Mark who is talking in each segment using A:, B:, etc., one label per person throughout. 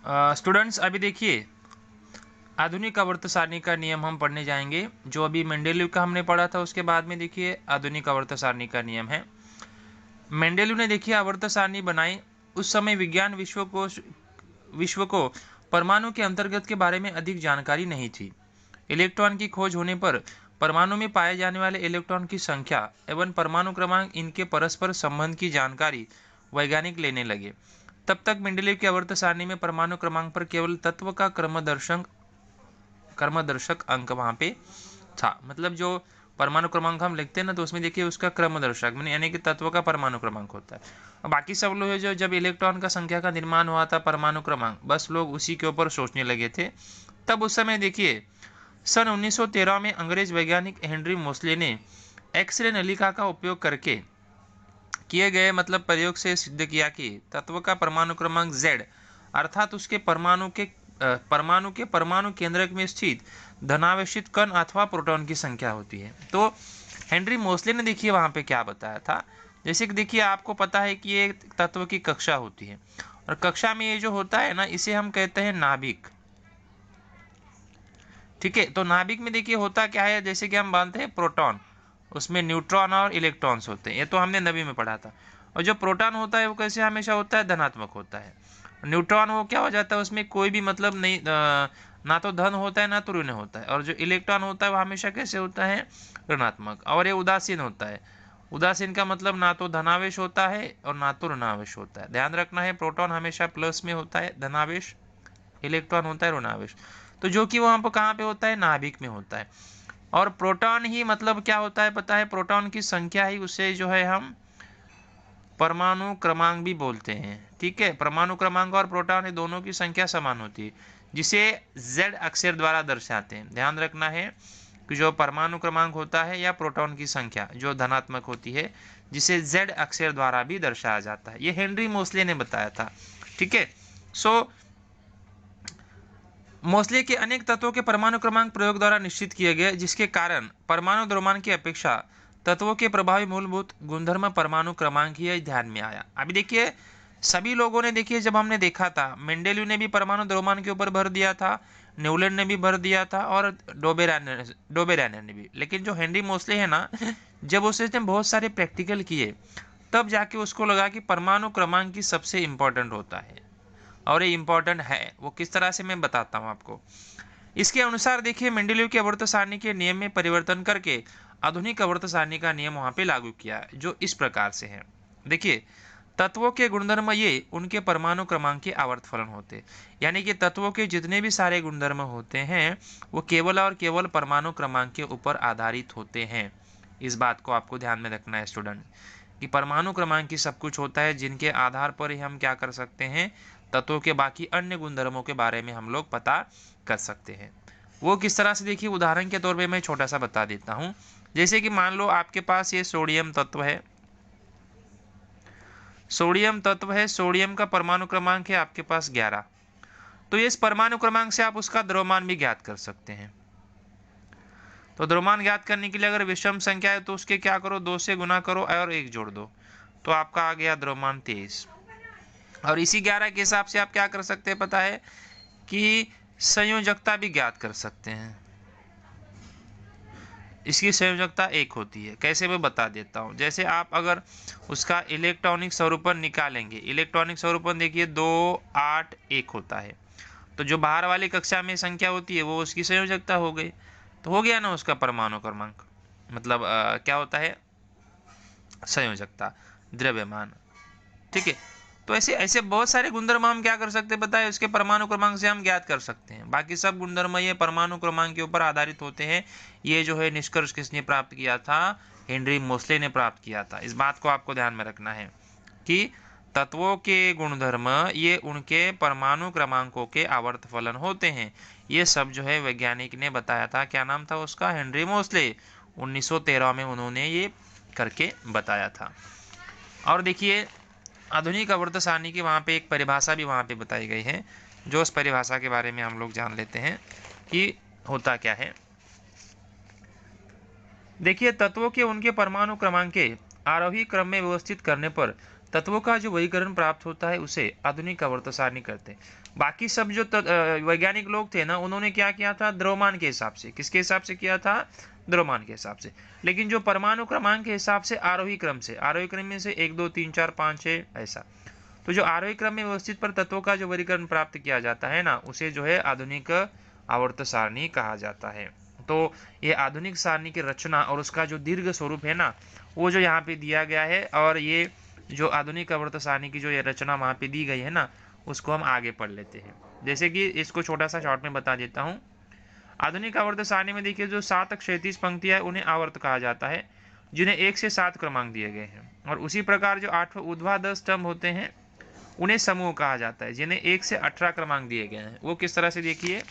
A: Students अभी देखिए आधुनिक आवर्त सारणी का नियम हम पढ़ने जाएंगे। जो अभी मेंडेलीव का हमने पढ़ा था उसके बाद में देखिए आधुनिक आवर्त सारणी का नियम है। मेंडेलीव ने देखिए आवर्त सारणी बनाई। उस समय विज्ञान विश्व को परमाणु के अंतर्गत के बारे में अधिक जानकारी नहीं थी। इलेक्ट्रॉन की खोज होने पर परमाणु में पाए जाने वाले इलेक्ट्रॉन की संख्या एवं परमाणु क्रमांक इनके परस्पर संबंध की जानकारी वैज्ञानिक लेने लगे। तब तक मेंडेलीव की आवर्त सारणी में परमाणु क्रमांक पर केवल तत्व का क्रमदर्शक अंक वहां पे था। मतलब जो परमाणु क्रमांक हम लिखते हैं ना, तो उसमें देखिए उसका क्रमदर्शक यानी कि तत्व का परमाणु क्रमांक होता है। और बाकी सब लोग जो जब इलेक्ट्रॉन का संख्या का निर्माण हुआ था परमाणु क्रमांक, बस लोग उसी के ऊपर सोचने लगे थे। तब उस समय देखिए सन 1913 में अंग्रेज वैज्ञानिक हेनरी मोसले ने एक्सरे नलिका का उपयोग करके किए गए प्रयोग से सिद्ध किया कि तत्व का परमाणु क्रमांक Z अर्थात उसके परमाणु के परमाणु केंद्रक में स्थित धनावेशित कण अथवा प्रोटॉन की संख्या होती है। तो हेनरी मोसले ने देखिए वहां पे क्या बताया था। जैसे कि देखिए आपको पता है कि ये तत्व की कक्षा होती है और कक्षा में ये जो होता है ना, इसे हम कहते हैं नाभिक। ठीक है, तो नाभिक में देखिए होता क्या है, जैसे कि हम मानते हैं प्रोटॉन, उसमें न्यूट्रॉन और इलेक्ट्रॉन्स होते हैं। ये तो हमने नवी में पढ़ा था। और जो प्रोटॉन होता है वो कैसे हमेशा होता है, धनात्मक होता है। न्यूट्रॉन वो क्या हो जाता है, उसमें कोई भी मतलब नहीं, ना तो धन होता है ना तो ऋण होता है। और जो इलेक्ट्रॉन होता है वो हमेशा कैसे होता है, ऋणात्मक। और ये उदासीन होता है। उदासीन का मतलब ना तो धनावेश होता है और ना तो ऋणावेश होता है। ध्यान रखना है, प्रोटॉन हमेशा प्लस में होता है धनावेश, इलेक्ट्रॉन होता है ऋणावेश। तो जो कि वहां पर कहाँ पे होता है, नाभिक में होता है। और प्रोटॉन ही मतलब क्या होता है पता है, प्रोटॉन की संख्या ही उसे जो है हम परमाणु क्रमांक भी बोलते हैं। ठीक है, परमाणु क्रमांक और प्रोटॉन ये दोनों की संख्या समान होती है, जिसे Z अक्षर द्वारा दर्शाते हैं। ध्यान रखना है कि जो परमाणु क्रमांक होता है या प्रोटॉन की संख्या जो धनात्मक होती है, जिसे Z अक्षर द्वारा भी दर्शाया जाता है। ये हेनरी मोसले ने बताया था। ठीक है, सो मोसले के अनेक तत्वों के परमाणु क्रमांक प्रयोग द्वारा निश्चित किए गए, जिसके कारण परमाणु द्रव्यमान की अपेक्षा तत्वों के प्रभावी मूलभूत गुणधर्म परमाणु क्रमांक ही ध्यान में आया। अभी देखिए सभी लोगों ने देखिए, जब हमने देखा था मेंडेलीव ने भी परमाणु द्रव्यमान के ऊपर भर दिया था, न्यूलैंड ने भी भर दिया था और डोबेरानर ने भी। लेकिन जो हेनरी मोसले है ना, जब उसने बहुत सारे प्रैक्टिकल किए तब जाके उसको लगा कि परमाणु क्रमांक की सबसे इंपॉर्टेंट होता है। और ये इंपॉर्टेंट है, वो किस तरह से मैं बताता हूं आपको। इसके अनुसार देखिए मेंडेलीव के आवर्त सारणी के नियम में परिवर्तन करके आधुनिक आवर्त सारणी का नियम वहां पे लागू किया, जो इस प्रकार से है। देखिए तत्वों के गुणधर्म ये उनके परमाणु क्रमांक के आवर्त फलन होते, यानी कि तत्वों के जितने भी सारे गुणधर्म होते हैं वो केवल और केवल परमाणु क्रमांक के ऊपर आधारित होते हैं। इस बात को आपको ध्यान में रखना है स्टूडेंट, कि परमाणु क्रमांक ही सब कुछ होता है, जिनके आधार पर ही हम क्या कर सकते हैं, तत्वों के बाकी अन्य गुणधर्मों के बारे में हम लोग पता कर सकते हैं। वो किस तरह से, देखिए उदाहरण के तौर पे मैं छोटा सा बता देता हूँ। जैसे कि मान लो आपके पास ये सोडियम तत्व है, सोडियम का परमाणु क्रमांक है आपके पास 11। तो इस परमाणु क्रमांक से आप उसका द्रव्यमान भी ज्ञात कर सकते हैं। तो द्रव्यमान ज्ञात करने के लिए अगर विषम संख्या है तो उसके क्या करो, 2 से गुना करो और 1 जोड़ दो, तो आपका आ गया द्रव्यमान 23। और इसी 11 के हिसाब से आप क्या कर सकते हैं पता है, कि संयोजकता भी ज्ञात कर सकते हैं। इसकी संयोजकता 1 होती है। कैसे मैं बता देता हूँ। जैसे आप अगर उसका इलेक्ट्रॉनिक स्वरूपन निकालेंगे, इलेक्ट्रॉनिक स्वरूपन देखिए 2 8 1 होता है। तो जो बाहर वाली कक्षा में संख्या होती है वो उसकी संयोजकता हो गई। तो हो गया ना उसका परमाणु क्रमांक, क्या होता है, संयोजकता, द्रव्यमान। ठीक है, तो ऐसे ऐसे बहुत सारे गुणधर्म हम क्या कर सकते हैं पता है, उसके परमाणु क्रमांक से हम ज्ञात कर सकते हैं। बाकी सब गुणधर्म ये परमाणु क्रमांक के ऊपर आधारित होते हैं। ये जो है निष्कर्ष किसने प्राप्त किया था, हेनरी मोसले ने प्राप्त किया था। इस बात को आपको ध्यान में रखना है कि तत्वों के गुणधर्म ये उनके परमाणु क्रमांकों के आवर्त फलन होते हैं। ये सब जो है वैज्ञानिक ने बताया था। क्या नाम था उसका, हेनरी मोसले। 1913 में उन्होंने ये करके बताया था। और देखिए आधुनिक आवर्त सारणी की वहाँ पे एक परिभाषा भी वहाँ पे बताई गई है, जो उस परिभाषा के बारे में हम लोग जान लेते हैं कि होता क्या है। देखिए तत्वों के उनके परमाणु क्रमांक के आरोही क्रम में व्यवस्थित करने पर तत्वों का जो वर्गीकरण प्राप्त होता है उसे आधुनिक आवर्त सारणी कहते हैं। बाकी सब जो वैज्ञानिक लोग थे ना, उन्होंने क्या किया था, द्रव्यमान के हिसाब से। किसके हिसाब से किया था? द्रव्यमान के हिसाब से। लेकिन जो परमाणु क्रमांक के हिसाब से आरोही क्रम से, आरोही क्रम में से 1 2 3 4 5 6 ऐसा। तो जो आरोही क्रम में व्यवस्थित पर तत्वों का जो वर्गीकरण प्राप्त किया जाता है ना, उसे जो है आधुनिक आवर्त सारणी कहा जाता है। तो ये आधुनिक सारणी की रचना और उसका जो दीर्घ स्वरूप है ना, वो जो यहाँ पे दिया गया है, और ये जो आधुनिक आवर्त सारणी की जो ये रचना वहाँ पे दी गई है ना, उसको हम आगे पढ़ लेते हैं। जैसे कि इसको छोटा सा शॉर्ट में बता देता हूँ। आधुनिक आवर्त सारणी में देखिए, जो 7 क्षैतिज पंक्तियां उन्हें आवर्त कहा जाता है, जिन्हें 1 से 7 क्रमांक दिए गए हैं। और उसी प्रकार जो 8 ऊर्ध्वाधर स्तंभ होते हैं, उन्हें समूह कहा जाता है, जिन्हें 1 से 18 क्रमांक दिए गए हैं। वो किस तरह से देखिए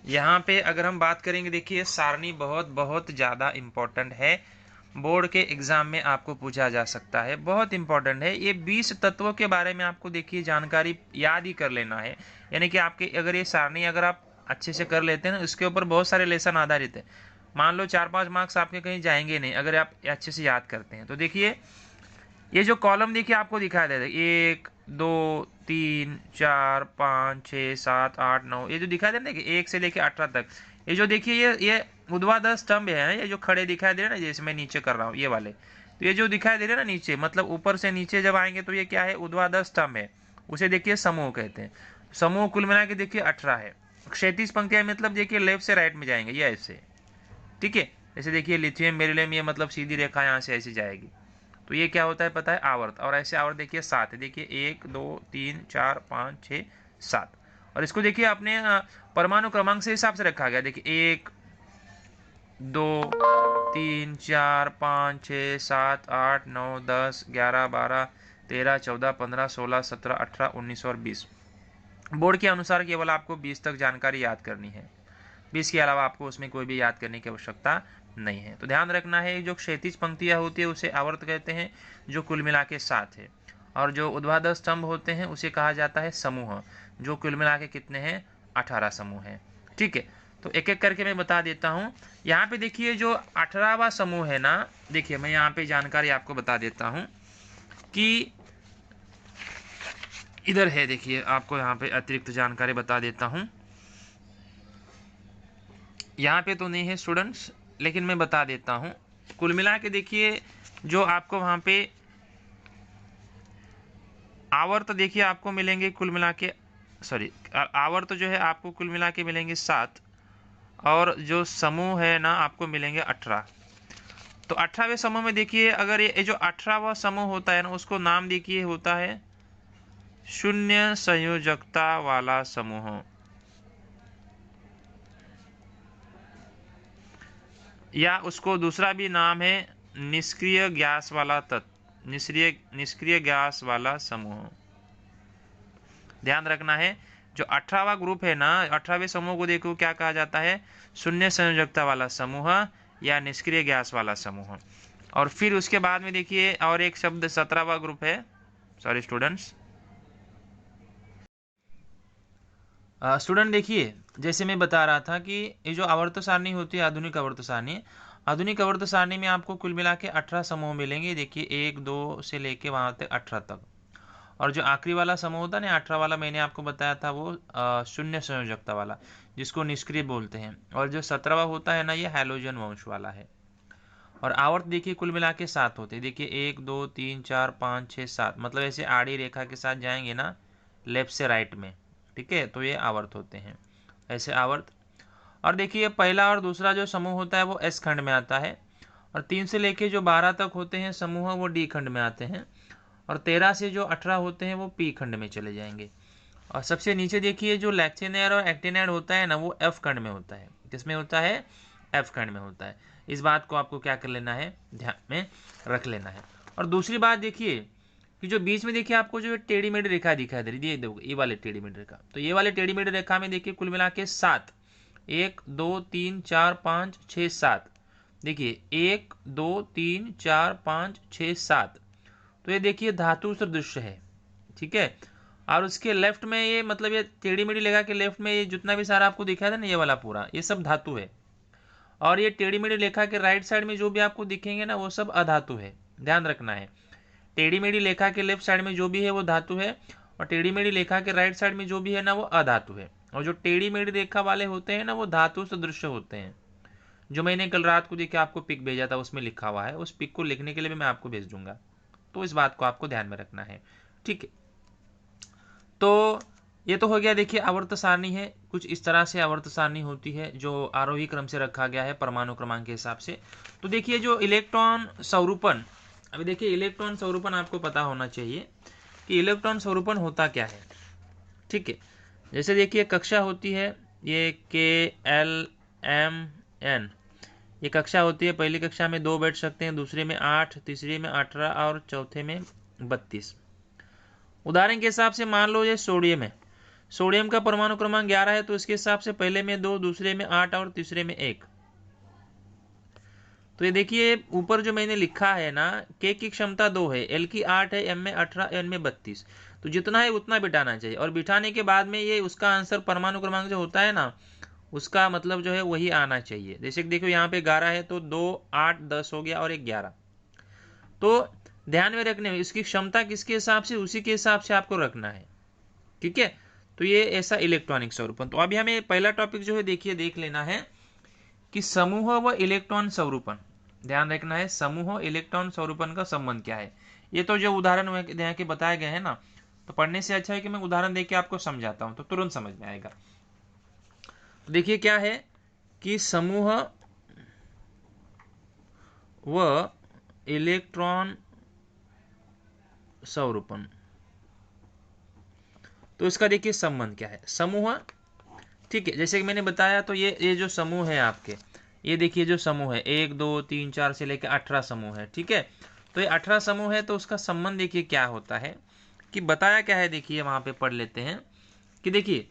A: यहाँ पे अगर हम बात करेंगे, देखिए सारणी बहुत बहुत ज़्यादा इम्पोर्टेंट है। बोर्ड के एग्जाम में आपको पूछा जा सकता है, बहुत इंपॉर्टेंट है। ये 20 तत्वों के बारे में आपको देखिए जानकारी याद ही कर लेना है। यानी कि आपके अगर ये सारणी अगर आप अच्छे से कर लेते हैं ना, इसके ऊपर बहुत सारे लेसन आधारित है। मान लो 4-5 मार्क्स आपके कहीं जाएंगे नहीं अगर आप अच्छे से याद करते हैं। तो देखिए ये जो कॉलम देखिए आपको दिखाई दे रहा है, 1 2 3 4 5 6 7 8 9, ये जो दिखाई दे रहा है कि 1 से लेके 18 तक। ये जो देखिए ये ऊर्ध्वाधर स्तंभ है, ये जो खड़े दिखाई दे रहे हैं ना, जैसे मैं नीचे कर रहा हूँ ये वाले, तो ये जो दिखाई दे रहे हैं ना नीचे, मतलब ऊपर से नीचे जब आएंगे तो ये क्या है? ऊर्ध्वाधर स्तंभ है। उसे देखिए समूह कहते हैं। समूह कुल मिला के देखिए 18 है। क्षैतिज पंक्तियां मतलब देखिए लेफ्ट से राइट में जाएंगे, ये ऐसे, ठीक है। जैसे देखिए लिथियम बेरिलियम, ये मतलब सीधी रेखा यहाँ से ऐसी जाएगी। तो ये क्या होता है पता है? आवर्त। और ऐसे आवर्त देखिए 7 है। देखिए 1 2 3 4 5 6 7। और इसको देखिए अपने परमाणु क्रमांक से हिसाब से रखा गया। देखिए 1 2 3 4 5 6 7 8 9 10 11 12 13 14 15 16 17 18 19 और 20। बोर्ड के अनुसार केवल आपको 20 तक जानकारी याद करनी है। 20 के अलावा आपको उसमें कोई भी याद करने की आवश्यकता नहीं है। तो ध्यान रखना है, जो क्षैतिज पंक्तियां होती है उसे आवर्त कहते हैं, जो कुल मिला के 7 है। और जो ऊर्ध्वाधर स्तंभ होते हैं उसे कहा जाता है समूह, जो कुल मिला के कितने हैं? 18 समूह हैं, ठीक है। तो एक एक करके मैं बता देता हूँ। यहाँ पे देखिए जो 18वां समूह है ना, देखिए मैं यहाँ पे जानकारी आपको बता देता हूँ कि इधर है। देखिए आपको यहाँ पे अतिरिक्त जानकारी बता देता हूँ। यहाँ पे तो नहीं है स्टूडेंट्स, लेकिन मैं बता देता हूँ। कुल मिला के देखिए जो आपको वहाँ पे आवर्त देखिए आपको मिलेंगे कुल मिला के, सॉरी आवर्त जो है आपको कुल मिला के मिलेंगे 7, और जो समूह है ना आपको मिलेंगे 18। तो 18वें समूह में देखिए, अगर ये जो 18वां समूह होता है ना, उसको नाम देखिए होता है शून्य संयोजकता वाला समूह, या उसको दूसरा भी नाम है निष्क्रिय गैस वाला तत्व, निष्क्रिय गैस वाला समूह। ध्यान रखना है, जो 18वां ग्रुप है ना, 18वें समूह को देखो क्या कहा जाता है? शून्य संयोजकता वाला समूह या निष्क्रिय गैस वाला समूह। और फिर उसके बाद में देखिए और एक शब्द 17वां ग्रुप है, सॉरी स्टूडेंट्स। स्टूडेंट देखिए, जैसे मैं बता रहा था कि ये जो आवर्त सारणी होती है, आधुनिक आवर्त सारणी, आधुनिक आवर्त सारणी में आपको कुल मिला के 18 समूह मिलेंगे। देखिए 1 2 से लेके वहाँ तक 18 तक। और जो आखिरी वाला समूह होता है ना 18 वाला, मैंने आपको बताया था वो शून्य संयोजकता वाला, जिसको निष्क्रिय बोलते हैं। और जो 17वां होता है ना, ये हैलोजन वंश वाला है। और आवर्त देखिए कुल मिला के 7 होते हैं। देखिए 1 2 3 4 5 6 7, मतलब ऐसे आड़ी रेखा के साथ जाएंगे ना लेफ्ट से राइट में, ठीक है। तो ये आवर्त होते हैं, ऐसे आवर्त। और देखिए पहला और दूसरा जो समूह होता है वो एस खंड में आता है। और 3 से लेके जो 12 तक होते हैं समूह, वो डी खंड में आते हैं। और 13 से जो 18 होते हैं वो पी खंड में चले जाएंगे। और सबसे नीचे देखिए जो लैक्टिनाइड और एक्टिनाइड होता है ना, वो एफ खंड में होता है। किसमें होता है? एफ खंड में होता है। इस बात को आपको क्या कर लेना है? ध्यान में रख लेना है। और दूसरी बात देखिए कि जो बीच में देखिए आपको जो टेढ़ी मेढ़ी रेखा दिखाई दे रही है, ये वाले टेढ़ी मेढ़ी रेखा, तो ये वाले टेढ़ी मेढ़ी रेखा में देखिए कुल मिला के 7, 1 2 3 4 5 6 7। देखिए 1 2 3 4 5 6 7। तो ये देखिए धातु सदृश्य है, ठीक है। और उसके लेफ्ट में ये मतलब ये टेढ़ी मेढ़ी रेखा के लेफ्ट में ये जितना भी सारा आपको दिखाया था ना, ये वाला पूरा, ये सब धातु है। और ये टेढ़ी मेढ़ी रेखा के राइट साइड में जो भी आपको दिखेंगे ना, वो सब अधातु है। ध्यान रखना है। टेढ़ी मेढ़ी लेखा के लेफ्ट साइड में जो भी है वो धातु है, और टेढ़ी मेढ़ी लेखा के राइट साइड में जो भी है ना वो अधातु है। और जो टेढ़ी मेढ़ी रेखा वाले होते हैं ना वो धातु सदृश होते हैं। जो मैंने कल रात को देखिए आपको पिक भेजा था उसमें लिखा हुआ है, उस पिक को लिखने के लिए भी मैं आपको भेज दूंगा, तो इस बात को आपको ध्यान में रखना है। ठीक है, तो ये तो हो गया देखिए आवर्त सारणी है, कुछ इस तरह से आवर्त सारणी होती है जो आरोही क्रम से रखा गया है परमाणु क्रमांक के हिसाब से। तो देखिए जो इलेक्ट्रॉन स्वरूपन, अभी देखिए इलेक्ट्रॉन स्वरूपन आपको पता होना चाहिए कि इलेक्ट्रॉन स्वरूपन होता क्या है। ठीक है, जैसे देखिए कक्षा होती है, ये KLMN, ये कक्षा होती है। पहली कक्षा में 2 बैठ सकते हैं, दूसरे में 8, तीसरे में 18 और चौथे में 32। उदाहरण के हिसाब से मान लो ये सोडियम है, सोडियम का परमाणु क्रमांक 11 है, तो इसके हिसाब से पहले में 2, दूसरे में 8 और तीसरे में 1। तो ये देखिए ऊपर जो मैंने लिखा है ना, K की क्षमता 2 है, L की 8 है, M में 18, N में 32। तो जितना है उतना बिठाना चाहिए, और बिठाने के बाद में ये उसका आंसर परमाणु क्रमांक जो होता है ना उसका मतलब जो है वही आना चाहिए। जैसे कि देखो यहाँ पे 11 है तो 2, 8, 10 हो गया और 1 11। तो ध्यान में रखने में इसकी क्षमता किसके हिसाब से, उसी के हिसाब से आपको रखना है। ठीक है, तो ये ऐसा इलेक्ट्रॉनिक स्वरूपन। तो अभी हमें पहला टॉपिक जो है देखिए देख लेना है कि समूह व इलेक्ट्रॉन स्वरूपन। ध्यान रखना है समूह इलेक्ट्रॉन स्वरूपन का संबंध क्या है। ये तो जो उदाहरण यहाँ के बताए गए हैं ना, तो पढ़ने से अच्छा है कि मैं उदाहरण देके आपको समझाता हूँ तो तुरंत समझ में आएगा। तो देखिए क्या है कि समूह व इलेक्ट्रॉन स्वरूपन, तो इसका देखिए संबंध क्या है। समूह, ठीक है, जैसे कि मैंने बताया, तो ये जो समूह है आपके, ये देखिए जो समूह है 1 2 3 4 से लेकर 18 समूह है। ठीक है, तो ये 18 समूह है, तो उसका संबंध देखिए क्या होता है कि बताया क्या है। देखिए वहां पे पढ़ लेते हैं कि देखिए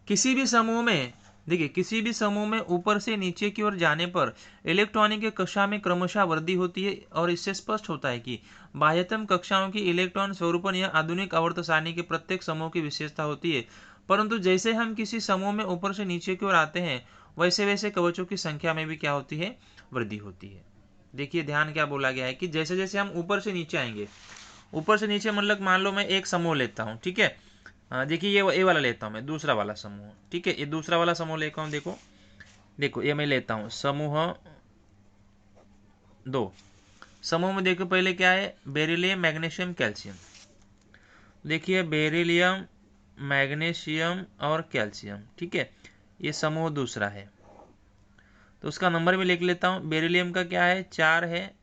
A: किसी भी समूह में, देखिए किसी भी समूह में ऊपर से नीचे की ओर जाने पर इलेक्ट्रॉनिक की कक्षा में क्रमशः वृद्धि होती है, और इससे स्पष्ट होता है कि बाह्यतम कक्षाओं की इलेक्ट्रॉन स्वरूपन या आधुनिक आवर्त सारणी के प्रत्येक समूह की विशेषता होती है। परंतु जैसे हम किसी समूह में ऊपर से नीचे की ओर आते हैं वैसे वैसे कवचों की संख्या में भी क्या होती है, वृद्धि होती है। देखिए ध्यान क्या बोला गया है कि जैसे जैसे हम ऊपर से नीचे आएंगे, ऊपर से नीचे मतलब मान लो मैं एक समूह लेता हूँ। ठीक है, देखिए ये वाला लेता हूँ मैं, दूसरा वाला समूह। ठीक है, ये दूसरा वाला समूह लेता हूँ। देखो देखो ये मैं लेता हूँ समूह 2। समूह में देखो पहले क्या है, बेरिलियम मैग्नीशियम कैल्शियम। देखिए बेरिलियम मैग्नीशियम और कैल्शियम। ठीक है, ये समूह दूसरा है, तो उसका नंबर भी लिख लेता हूँ। बेरिलियम का क्या है, 4 है,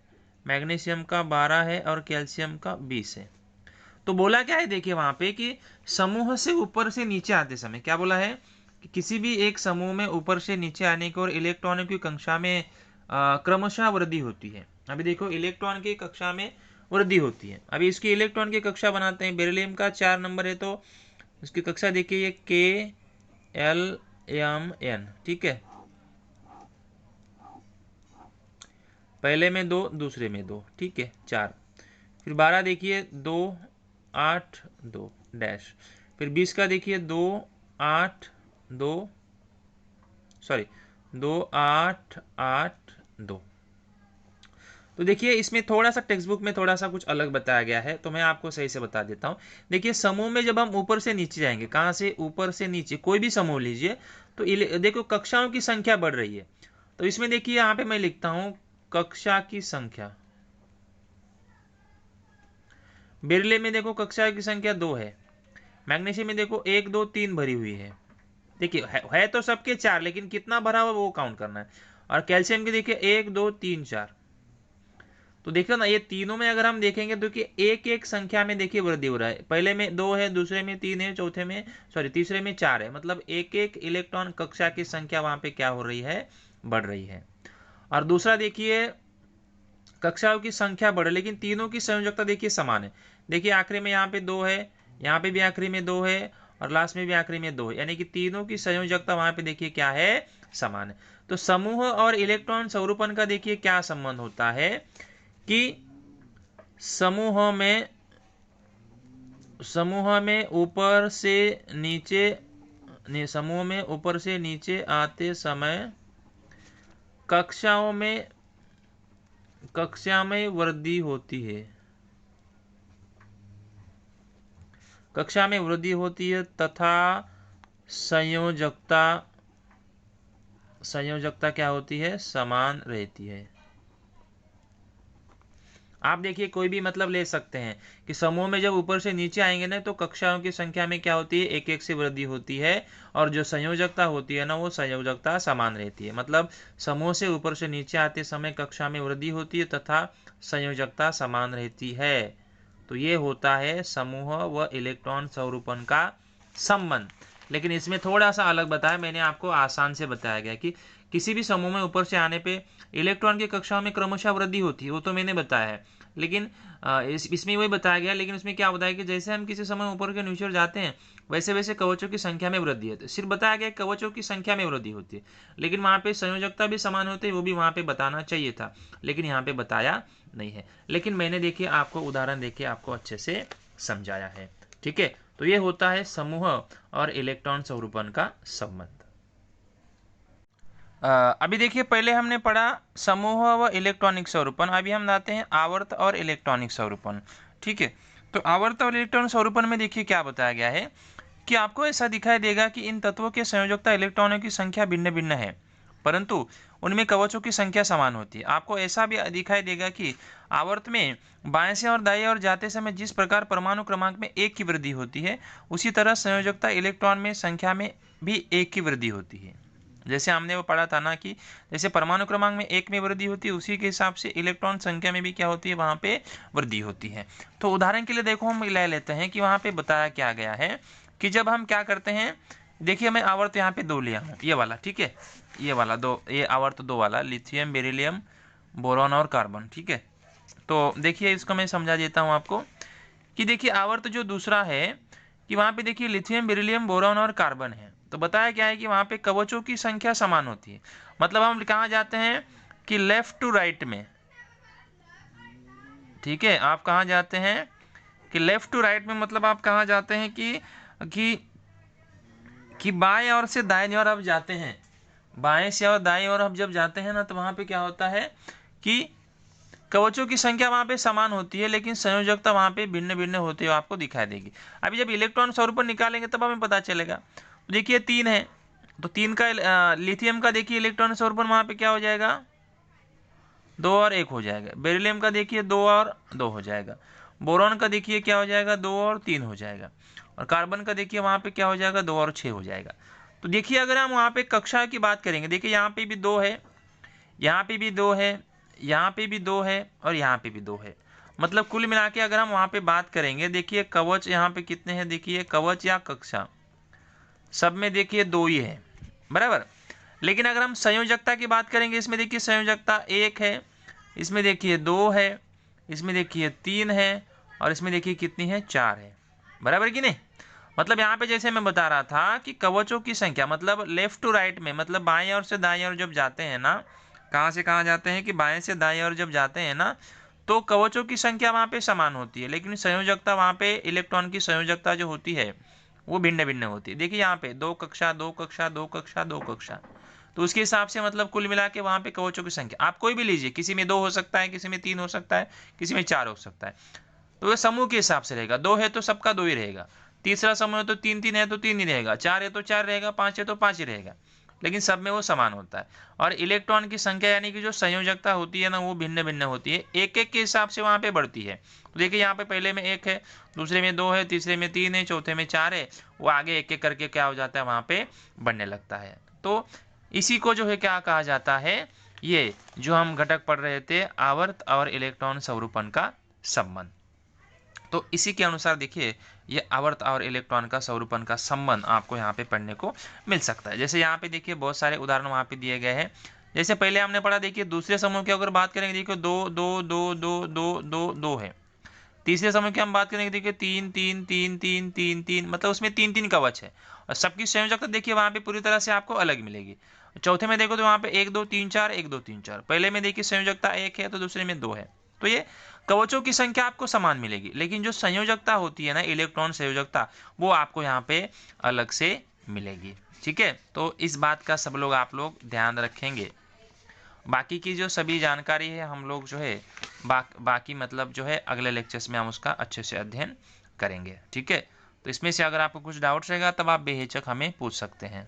A: मैग्नीशियम का 12 है और कैल्शियम का 20 है। तो बोला क्या है देखिए वहां पे कि समूह से ऊपर से नीचे आते समय क्या बोला है कि किसी भी एक समूह में ऊपर से नीचे आने की और इलेक्ट्रॉनों की कक्षा में क्रमशः वृद्धि होती है। अभी देखो इलेक्ट्रॉन की कक्षा में वृद्धि होती है। अभी इसकी इलेक्ट्रॉन की कक्षा बनाते हैं। बेरिलियम का 4 नंबर है, तो इसकी कक्षा देखिए ये KLMN। ठीक है, पहले में 2, दूसरे में 2। ठीक है, 4। फिर 12 देखिए 2 8 2 डैश। फिर 20 का देखिए 2 8 2, सॉरी 2 8 8 2। तो देखिए इसमें थोड़ा सा टेक्स्ट बुक में थोड़ा सा कुछ अलग बताया गया है, तो मैं आपको सही से बता देता हूँ। देखिए समूह में जब हम ऊपर से नीचे जाएंगे, कहाँ से ऊपर से नीचे, कोई भी समूह लीजिए, तो देखो कक्षाओं की संख्या बढ़ रही है। तो इसमें देखिए यहाँ पे मैं लिखता हूँ कक्षा की संख्या। बिरले में देखो कक्षा की संख्या 2 है, मैग्नीशियम में देखो 1 2 3 भरी हुई है। देखिए है तो सबके 4, लेकिन कितना भरा हुआ वो काउंट करना है। और कैल्शियम की देखिए 1 2 3 4। तो देखो ना ये तीनों में अगर हम देखेंगे तो कि एक एक संख्या में देखिए वृद्धि हो रहा है। पहले में 2 है, दूसरे में 3 है, चौथे में तीसरे में 4 है। मतलब एक एक इलेक्ट्रॉन कक्षा की संख्या वहां पे क्या हो रही है, बढ़ रही है। और दूसरा देखिए कक्षाओं की संख्या बढ़े लेकिन तीनों की संयोजकता देखिए समान है। देखिए आखिरी में यहाँ पे 2 है, यहाँ पे भी आखिरी में 2 है, और लास्ट में भी आखिरी में 2 है, यानी कि तीनों की संयोजकता वहां पे देखिए क्या है, समान है। तो समूह और इलेक्ट्रॉन स्वरूपन का देखिए क्या संबंध होता है कि समूह में ऊपर से नीचे, समूह में ऊपर से नीचे आते समय कक्षाओं में कक्षा में वृद्धि होती है, कक्षा में वृद्धि होती है तथा संयोजकता, संयोजकता क्या होती है, समान रहती है। आप देखिए कोई भी मतलब ले सकते हैं कि समूह में जब ऊपर से नीचे आएंगे ना तो कक्षाओं की संख्या में क्या होती है, एक एक से वृद्धि होती है, और जो संयोजकता होती है ना वो संयोजकता समान रहती है। मतलब समूह से ऊपर से नीचे आते समय कक्षा में वृद्धि होती है तथा संयोजकता समान रहती है। तो ये होता है समूह व इलेक्ट्रॉन स्वरूपन का संबंध। लेकिन इसमें थोड़ा सा अलग बताया, मैंने आपको आसान से बताया गया कि किसी भी समूह में ऊपर से आने पे इलेक्ट्रॉन की कक्षाओं में क्रमशः वृद्धि होती है, वो तो मैंने बताया है। लेकिन इसमें वही बताया गया, लेकिन इसमें क्या बताया कि जैसे हम किसी समय ऊपर के नीचे जाते हैं वैसे वैसे कवचों की संख्या में वृद्धि होती है। सिर्फ बताया गया कवचों की संख्या में वृद्धि होती है, लेकिन वहाँ पे संयोजकता भी समान होती है, वो भी वहाँ पे बताना चाहिए था, लेकिन यहाँ पे बताया नहीं है। लेकिन मैंने देखिए आपको उदाहरण देके आपको अच्छे से समझाया है। ठीक है, तो ये होता है समूह और इलेक्ट्रॉन स्वरूपन का संबंध। अभी देखिए पहले हमने पढ़ा समूह व इलेक्ट्रॉनिक स्वरूपन, अभी हम आते हैं आवर्त और इलेक्ट्रॉनिक स्वरूपन। ठीक है, तो आवर्त और इलेक्ट्रॉनिक स्वरूपन में देखिए क्या बताया गया है कि आपको ऐसा दिखाई देगा कि इन तत्वों के संयोजकता इलेक्ट्रॉनों की संख्या भिन्न भिन्न है, परंतु उनमें कवचों की संख्या समान होती है। आपको ऐसा भी दिखाई देगा कि आवर्त में बाएं से और दाएं ओर जाते समय जिस प्रकार परमाणु क्रमांक में एक की वृद्धि होती है, उसी तरह संयोजकता इलेक्ट्रॉन में संख्या में भी एक की वृद्धि होती है। जैसे हमने वो पढ़ा था ना कि जैसे परमाणु क्रमांक में एक में वृद्धि होती है, उसी के हिसाब से इलेक्ट्रॉन संख्या में भी क्या होती है, वहां पे वृद्धि होती है। तो उदाहरण के लिए देखो हम ले लेते हैं कि वहां पे बताया क्या गया है कि जब हम क्या करते हैं, देखिए मैं आवर्त यहाँ पे दो लिया हूँ, ये वाला, ठीक है, ये वाला दो, ये आवर्त दो वाला, लिथियम, बेरिलियम, बोरॉन और कार्बन। ठीक है, तो देखिए इसको मैं समझा देता हूँ आपको कि देखिए आवर्त जो दूसरा है कि वहां पे देखिए लिथियम, बेरिलियम, बोरॉन और कार्बन है। तो बताया क्या है कि वहां पे कवचों की संख्या समान होती है। मतलब हम कहाँ जाते हैं कि लेफ्ट टू राइट में। ठीक है, आप कहाँ जाते हैं कि लेफ्ट टू राइट में, मतलब आप कहाँ जाते हैं कि कि बाएं ओर से दाएं ओर आप जाते हैं। बाएं से और दाएं ओर हम जब जाते हैं ना तो वहां पे क्या होता है कि कवचों की संख्या वहां पे समान होती है, लेकिन संयोजकता वहां पे भिन्न भिन्न होती है, आपको दिखाई देगी। अभी जब इलेक्ट्रॉन स्वरूपन निकालेंगे तब हमें पता चलेगा। तो देखिए 3 है, तो 3 का लिथियम का देखिए इलेक्ट्रॉन स्वरूपन वहां पे क्या हो जाएगा, 2 और 1 हो जाएगा। बेरिलियम का देखिए 2 और 2 हो जाएगा। बोरॉन का देखिए क्या हो जाएगा, 2 और 3 हो जाएगा। और कार्बन का देखिए वहां पे क्या हो जाएगा, 2 और 6 हो जाएगा। तो देखिए अगर हम वहां पे कक्षा की बात करेंगे, देखिए यहाँ पे भी 2 है, यहाँ पे भी 2 है, यहाँ पे भी 2 है और यहाँ पे भी 2 है। मतलब कुल मिला के अगर हम वहां पे बात करेंगे, देखिए कवच यहाँ पे कितने हैं, देखिए कवच या कक्षा सब में देखिए 2 ही है, बराबर। लेकिन अगर हम संयोजकता की बात करेंगे, इसमें देखिए संयोजकता 1 है, इसमें देखिए 2 है, इसमें देखिए 3 है और इसमें देखिए कितनी है, 4 है, बराबर कि नहीं। मतलब यहाँ पे जैसे मैं बता रहा था कि कवचों की संख्या, मतलब लेफ्ट टू राइट में, मतलब बाएं ओर से दाएं ओर जब जाते हैं ना, कहाँ से कहाँ जाते हैं कि बाएं से दाएं ओर जब जाते हैं ना, तो कवचों की संख्या वहाँ पे समान होती है, लेकिन संयोजकता वहाँ पे इलेक्ट्रॉन की संयोजकता जो होती है वो भिन्न भिन्न होती है। देखिए यहाँ पे 2 कक्षा, 2 कक्षा, 2 कक्षा, 2 कक्षा, तो उसके हिसाब से मतलब कुल मिला के वहाँ पे कवचों की संख्या आप कोई भी लीजिए, किसी में 2 हो सकता है, किसी में 3 हो सकता है, किसी में 4 हो सकता है। तो ये समूह के हिसाब से रहेगा, 2 है तो सबका 2 ही रहेगा, तीसरा समूह है तो 3 3 है तो 3 ही रहेगा, 4 है तो 4 रहेगा, 5 है तो 5 ही रहेगा, लेकिन सब में वो समान होता है। और इलेक्ट्रॉन की संख्या यानी कि जो संयोजकता होती है ना वो भिन्न भिन्न होती है, एक एक के हिसाब से वहाँ पे बढ़ती है। तो देखिए यहाँ पे पहले में 1 है, दूसरे में 2 है, तीसरे में 3 है, चौथे में 4 है, वो आगे एक एक करके क्या हो जाता है, वहाँ पे बढ़ने लगता है। तो इसी को जो है क्या कहा जाता है, ये जो हम घटक पढ़ रहे थे, आवर्त और इलेक्ट्रॉन स्वरूपन का संबंध। तो इसी के अनुसार देखिए ये आवर्त और इलेक्ट्रॉन का स्वरूपन का संबंध आपको यहाँ पे पढ़ने को मिल सकता है। जैसे यहाँ पे देखिए बहुत सारे उदाहरण वहाँ पे दिए गए हैं। जैसे पहले हमने पढ़ा, देखिए दूसरे समूह की अगर बात करेंगे, देखिए 2 2 2 2 2 2 2 है। तीसरे समूह की हम बात करेंगे, देखिए 3 3 3 3 3 3, मतलब उसमें 3 3 कवच है और सबकी संयोजकता देखिए वहाँ पे पूरी तरह से आपको अलग मिलेगी। चौथे में देखो तो वहाँ पे 1 2 3 4, 1 2 3 4, पहले में देखिए संयोजकता 1 है तो दूसरे में 2 है। तो ये कवचों की संख्या आपको समान मिलेगी, लेकिन जो संयोजकता होती है ना, इलेक्ट्रॉन संयोजकता, वो आपको यहाँ पे अलग से मिलेगी। ठीक है, तो इस बात का सब लोग आप लोग ध्यान रखेंगे। बाकी की जो सभी जानकारी है हम लोग जो है बाकी मतलब जो है अगले लेक्चर्स में हम उसका अच्छे से अध्ययन करेंगे। ठीक है, तो इसमें से अगर आपको कुछ डाउट्स रहेगा तब आप बेहिचक हमें पूछ सकते हैं।